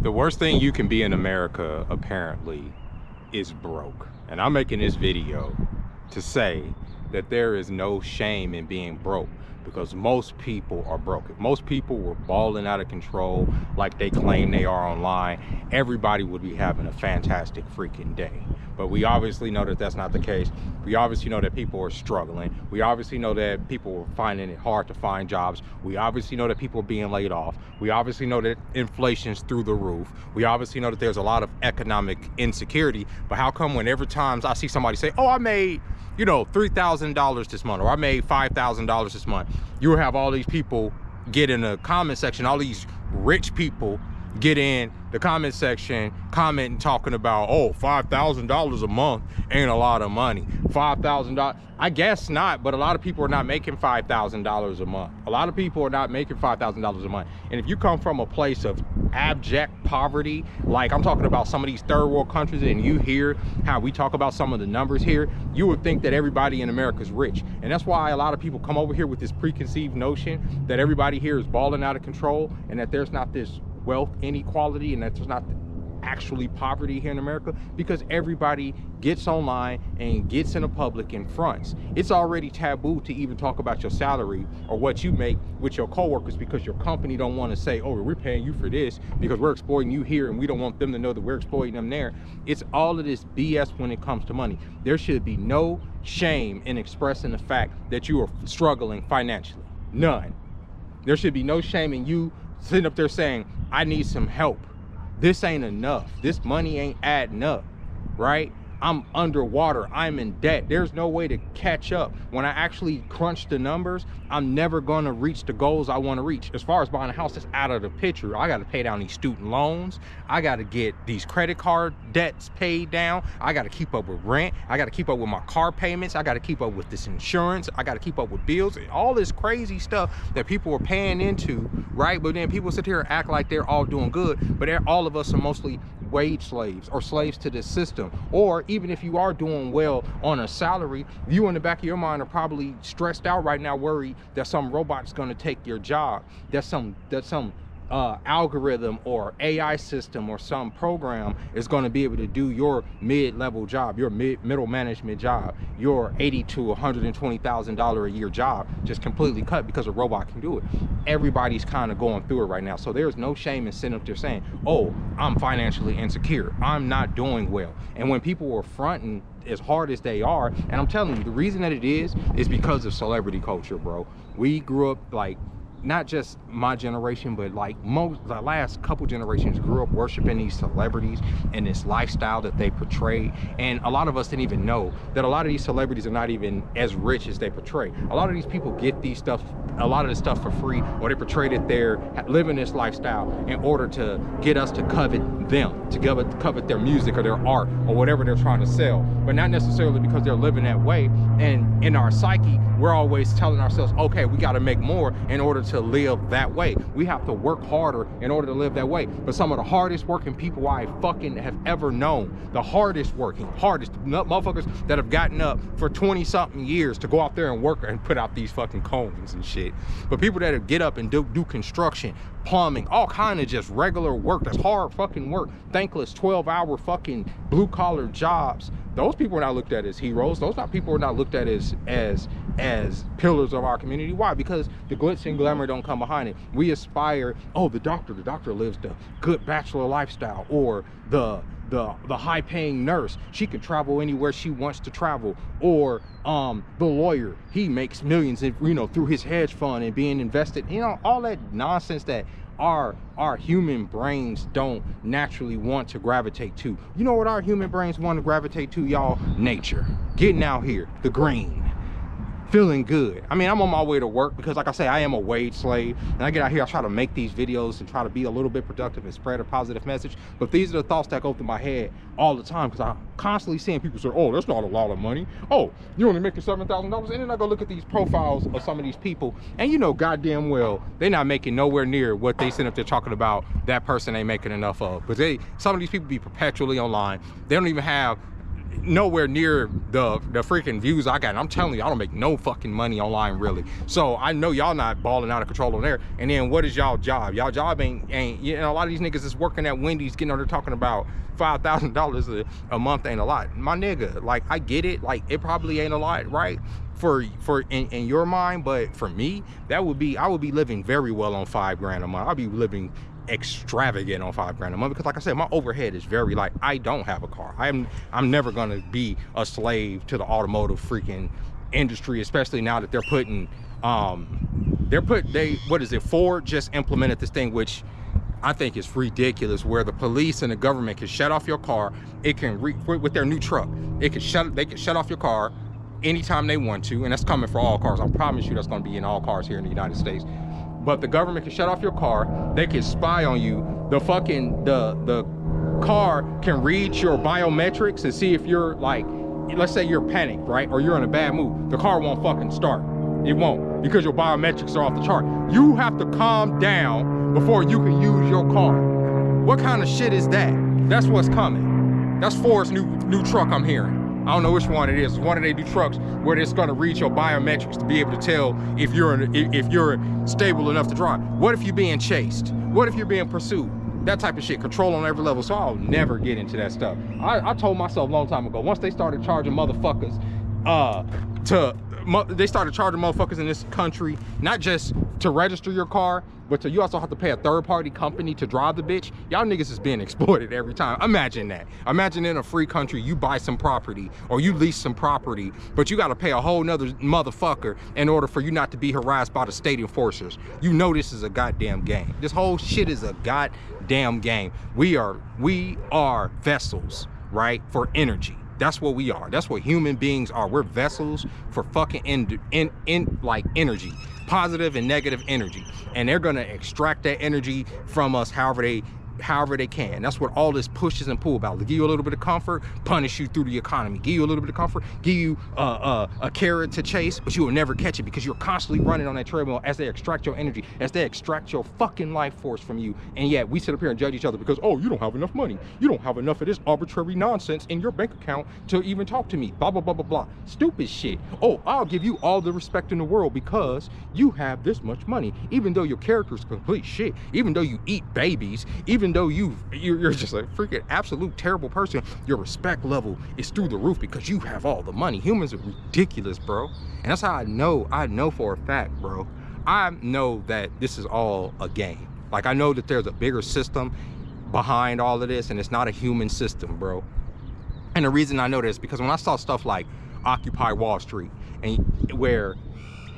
The worst thing you can be in America, apparently, is broke. And I'm making this video to say that there is no shame in being broke, because most people are broke. If most people were balling out of control like they claim they are online, everybody would be having a fantastic freaking day. But we obviously know that that's not the case. We obviously know that people are struggling. We obviously know that people are finding it hard to find jobs. We obviously know that people are being laid off. We obviously know that inflation's through the roof. We obviously know that there's a lot of economic insecurity. But how come whenever times I see somebody say, oh, I made, you know, $3,000 this month, or I made $5,000 this month, you will have all these people get in the comment section, all these rich people get in the comment section commenting, talking about, oh, $5,000 a month ain't a lot of money. $5,000, I guess not, but a lot of people are not making $5,000 a month. A lot of people are not making $5,000 a month. And if you come from a place of abject poverty, like I'm talking about some of these third world countries, and you hear how we talk about some of the numbers here, you would think that everybody in America is rich. And that's why a lot of people come over here with this preconceived notion that everybody here is balling out of control, and that there's not this wealth inequality, and that there's not actually poverty here in America, because everybody gets online and gets in the public and fronts. It's already taboo to even talk about your salary or what you make with your coworkers, because your company don't want to say, oh, we're paying you for this because we're exploiting you here, and we don't want them to know that we're exploiting them there. It's all of this BS when it comes to money. There should be no shame in expressing the fact that you are struggling financially. None. There should be no shame in you sitting up there saying, I need some help. This ain't enough. This money ain't adding up, right? I'm underwater. I'm in debt. There's no way to catch up. When I actually crunch the numbers, I'm never going to reach the goals I want to reach. As far as buying a house, that's out of the picture. I got to pay down these student loans. I got to get these credit card debts paid down. I got to keep up with rent. I got to keep up with my car payments. I got to keep up with this insurance. I got to keep up with bills. All this crazy stuff that people are paying into, right? But then people sit here and act like they're all doing good, but all of us are mostly wage slaves or slaves to this system. Or even if you are doing well on a salary, you in the back of your mind are probably stressed out right now, worried that some robot's going to take your job, that some algorithm or AI system or some program is going to be able to do your mid-level job, your middle management job, your $80,000 to $120,000 a year job, just completely cut because a robot can do it. Everybody's kind of going through it right now. So there's no shame in sitting up there saying, oh, I'm financially insecure, I'm not doing well. And when people are fronting as hard as they are, and I'm telling you, the reason that it is because of celebrity culture, bro. We grew up, like, not just my generation, but like the last couple generations grew up worshiping these celebrities and this lifestyle that they portray. And a lot of us didn't even know that a lot of these celebrities are not even as rich as they portray. A lot of these people get these stuff, a lot of this stuff for free, or they portray that they're living this lifestyle in order to get us to covet them, to covet their music or their art or whatever they're trying to sell, but not necessarily because they're living that way. And in our psyche, we're always telling ourselves, okay, we got to make more in order to live that way. We have to work harder in order to live that way. But some of the hardest working people I fucking have ever known, the hardest motherfuckers that have gotten up for 20 something years to go out there and work and put out these fucking cones and shit. But people that get up and do construction, plumbing, all kind of just regular work, that's hard fucking work, thankless 12-hour fucking blue collar jobs, those people are not looked at as heroes. Those people are not looked at as pillars of our community. Why? Because the glitz and glamour don't come behind it. We aspire, oh, the doctor lives the good bachelor lifestyle, or the high-paying nurse, she can travel anywhere she wants to travel, or the lawyer, he makes millions, you know, through his hedge fund and being invested, you know, all that nonsense that our human brains don't naturally want to gravitate to. You know what our human brains want to gravitate to, y'all? Nature. Getting out here, the green, feeling good. I mean, I'm on my way to work because, like I say, I am a wage slave, and I get out here, I try to make these videos and try to be a little bit productive and spread a positive message. But these are the thoughts that go through my head all the time, because I'm constantly seeing people say, oh, that's not a lot of money. Oh, you're only making $7,000. And then I go look at these profiles of some of these people, and you know goddamn well they're not making nowhere near what they sit up there talking about that person ain't making enough of. But some of these people be perpetually online. They don't even have nowhere near the freaking views I got. And I'm telling you, I don't make no fucking money online, really. So I know y'all not balling out of control on there. And then what is y'all job? Y'all job ain't, you know, a lot of these niggas is working at Wendy's getting on there talking about $5,000 a month ain't a lot. My nigga, like, I get it. Like, it probably ain't a lot, right? For in your mind, but for me, that would be, I would be living very well on $5 grand a month. I'd be living extravagant on $5 grand a month, because like I said, my overhead is very light. I don't have a car. I'm never gonna be a slave to the automotive freaking industry, especially now that they're putting what is it, Ford just implemented this thing, which I think is ridiculous, where the police and the government can shut off your car. It can with their new truck, they can shut off your car anytime they want to, and that's coming for all cars. I promise you that's going to be in all cars here in the United States. But the government can shut off your car. They can spy on you. The car can read your biometrics and see if you're, like, let's say you're panicked, right, or you're in a bad mood. The car won't fucking start. It won't, because your biometrics are off the chart. You have to calm down before you can use your car. What kind of shit is that? That's what's coming. That's Ford's new truck I'm hearing. I don't know which one it is. It's one of their new trucks where it's going to read your biometrics to be able to tell if you're stable enough to drive. What if you're being chased? What if you're being pursued? That type of shit. Control on every level. So I'll never get into that stuff. I told myself a long time ago, once they started charging motherfuckers they started charging motherfuckers in this country, not just to register your car, but you also have to pay a third-party company to drive the bitch. Y'all niggas is being exploited every time. Imagine that. Imagine in a free country, you buy some property or you lease some property, but you got to pay a whole nother motherfucker in order for you not to be harassed by the state enforcers. You know this is a goddamn game. This whole shit is a goddamn game. We are vessels, right, for energy. That's what we are. That's what human beings are. We're vessels for fucking like energy, positive and negative energy, and they're gonna extract that energy from us however they can. That's what all this pushes and pull about. They give you a little bit of comfort, punish you through the economy. Give you a little bit of comfort, give you a carrot to chase, but you will never catch it because you're constantly running on that treadmill as they extract your energy, as they extract your fucking life force from you. And yet we sit up here and judge each other because, oh, you don't have enough money. You don't have enough of this arbitrary nonsense in your bank account to even talk to me. Blah, blah, blah, blah, blah. Stupid shit. Oh, I'll give you all the respect in the world because you have this much money, even though your character's complete shit, even though you eat babies, even though you're just a freaking absolute terrible person, your respect level is through the roof because you have all the money. Humans are ridiculous, bro. And that's how I know for a fact, bro. I know that this is all a game. Like, I know that there's a bigger system behind all of this, and it's not a human system, bro. And the reason I know this is because when I saw stuff like Occupy Wall Street, and where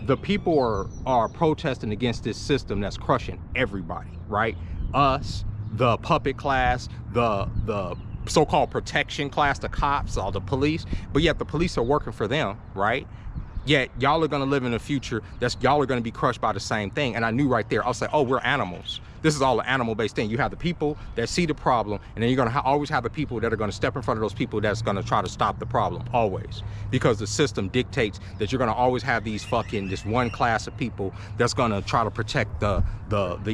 the people are protesting against this system that's crushing everybody, right? Us, the puppet class, the so-called protection class, the cops, all the police, but yet the police are working for them, right? Yet y'all are gonna live in a future y'all are gonna be crushed by the same thing. And I knew right there, I'll say, oh, we're animals. This is all an animal-based thing. You have the people that see the problem, and then you're gonna always have the people that are gonna step in front of those people that's gonna try to stop the problem, always. Because the system dictates that you're gonna always have this one class of people that's gonna try to protect the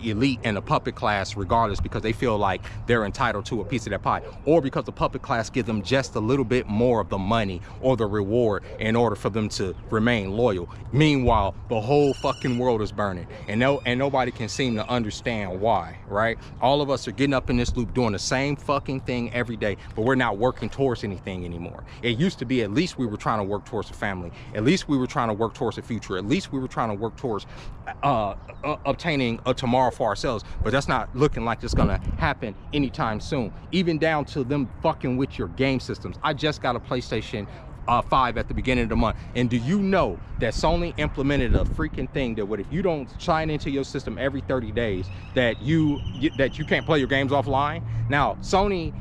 elite and the puppet class regardless, because they feel like they're entitled to a piece of that pie, or because the puppet class gives them just a little bit more of the money or the reward in order for them to remain loyal. Meanwhile, the whole fucking world is burning, and nobody can seem to understand why, right? All of us are getting up in this loop doing the same fucking thing every day, but we're not working towards anything anymore. It used to be at least we were trying to work towards a family, at least we were trying to work towards a future, at least we were trying to work towards obtaining a tomorrow for ourselves, but that's not looking like it's gonna happen anytime soon. Even down to them fucking with your game systems. I just got a PlayStation 5 at the beginning of the month, and do you know that Sony implemented a freaking thing that if you don't sign into your system every 30 days that you can't play your games offline? Now, Sony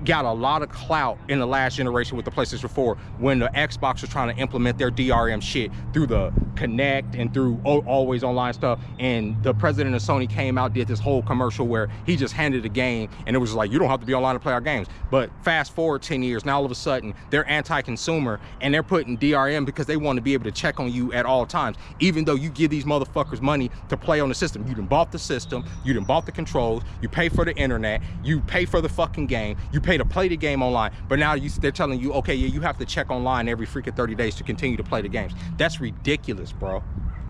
got a lot of clout in the last generation with the PlayStation 4 when the Xbox was trying to implement their DRM shit through the Connect and through always online stuff. And the president of Sony came out, did this whole commercial where he just handed a game and it was like, you don't have to be online to play our games. But fast forward 10 years, now all of a sudden they're anti-consumer and they're putting DRM because they want to be able to check on you at all times, even though you give these motherfuckers money to play on the system. You done bought the system, you done bought the controls, you pay for the internet, you pay for the fucking game, you pay to play the game online, but now they're telling you, okay, yeah, you have to check online every freaking 30 days to continue to play the games. That's ridiculous, bro.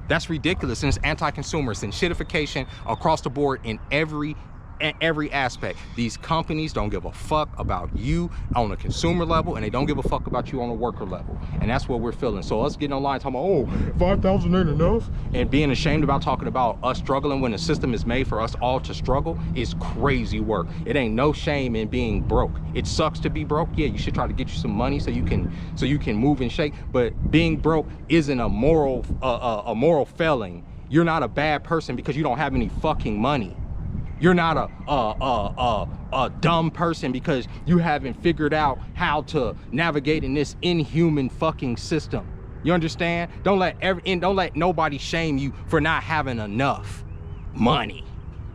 That's ridiculous. And it's anti-consumerist and shitification across the board in every aspect. These companies don't give a fuck about you on a consumer level, and they don't give a fuck about you on a worker level. And that's what we're feeling. So us getting online talking about, oh, 5,000 ain't enough, and being ashamed about talking about us struggling when the system is made for us all to struggle is crazy work. It ain't no shame in being broke. It sucks to be broke. Yeah, you should try to get you some money so you can move and shake, but being broke isn't a moral failing. You're not a bad person because you don't have any fucking money. You're not a dumb person because you haven't figured out how to navigate in this inhuman fucking system. You understand? Don't let nobody shame you for not having enough money.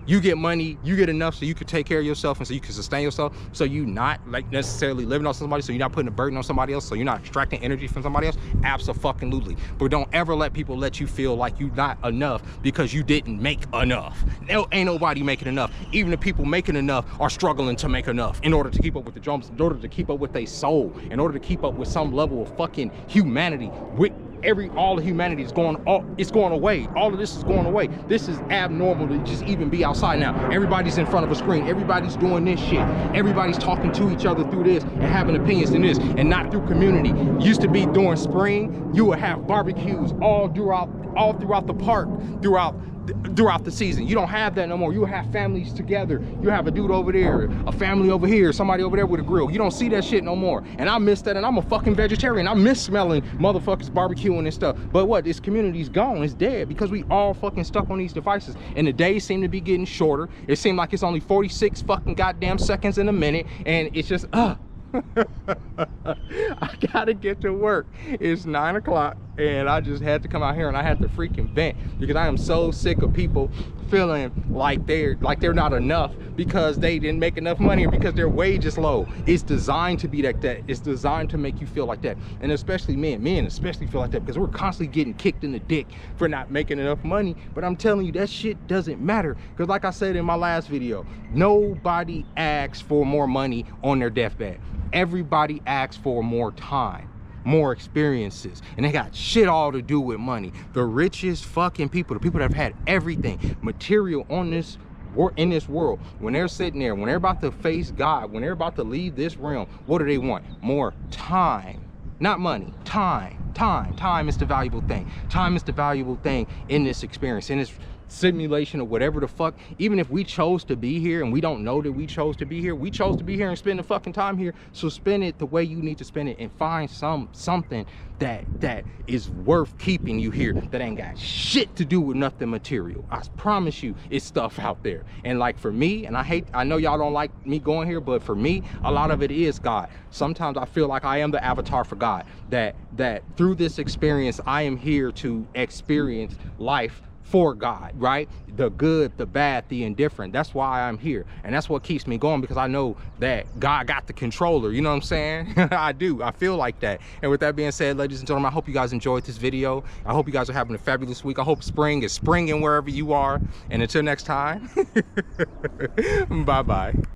You get money, you get enough so you can take care of yourself and so you can sustain yourself, so you not like necessarily living on somebody, so you're not putting a burden on somebody else, so you're not extracting energy from somebody else. Abso-fucking-lutely. But don't ever let people let you feel like you not enough because you didn't make enough. Ain't nobody making enough. Even the people making enough are struggling to make enough in order to keep up with the drums, in order to keep up with their soul, in order to keep up with some level of fucking humanity. With all of humanity is going, it's going away. All of this is going away. This is abnormal to just even be outside now. Everybody's in front of a screen. Everybody's doing this shit. Everybody's talking to each other through this and having opinions in this and not through community. Used to be during spring, you would have barbecues all throughout the park, throughout the season. You don't have that no more. You have families together. You have a dude over there, a family over here, somebody over there with a grill. You don't see that shit no more. And I miss that, and I'm a fucking vegetarian. I miss smelling motherfuckers barbecuing and stuff. But what? This community's gone. It's dead because we all fucking stuck on these devices. And the days seem to be getting shorter. It seems like it's only 46 fucking goddamn seconds in a minute, and it's just I gotta get to work. It's 9 o'clock and I just had to come out here and I had to freaking vent because I am so sick of people feeling like they're not enough because they didn't make enough money or because their wage is low. It's designed to be like that. It's designed to make you feel like that. And especially men especially feel like that because we're constantly getting kicked in the dick for not making enough money. But I'm telling you, that shit doesn't matter because like I said in my last video, nobody asks for more money on their deathbed. Everybody asks for more time, more experiences, and they got shit all to do with money. The richest fucking people, the people that have had everything material in this world, when they're sitting there, when they're about to face God, when they're about to leave this realm, what do they want? More time. Not money. Time is the valuable thing. Time is the valuable thing in this experience, in this simulation or whatever the fuck. Even if we chose to be here and we don't know that we chose to be here, we chose to be here and spend the fucking time here. So spend it the way you need to spend it and find something that is worth keeping you here, that ain't got shit to do with nothing material. I promise you, it's stuff out there. And like for me, and I know y'all don't like me going here, but for me, a lot of it is God. Sometimes I feel like I am the avatar for God, that through this experience I am here to experience life for God, right? The good, the bad, the indifferent. That's why I'm here. And that's what keeps me going, because I know that God got the controller. You know what I'm saying? I do. I feel like that. And with that being said, ladies and gentlemen, I hope you guys enjoyed this video. I hope you guys are having a fabulous week. I hope spring is springing wherever you are. And until next time, bye-bye.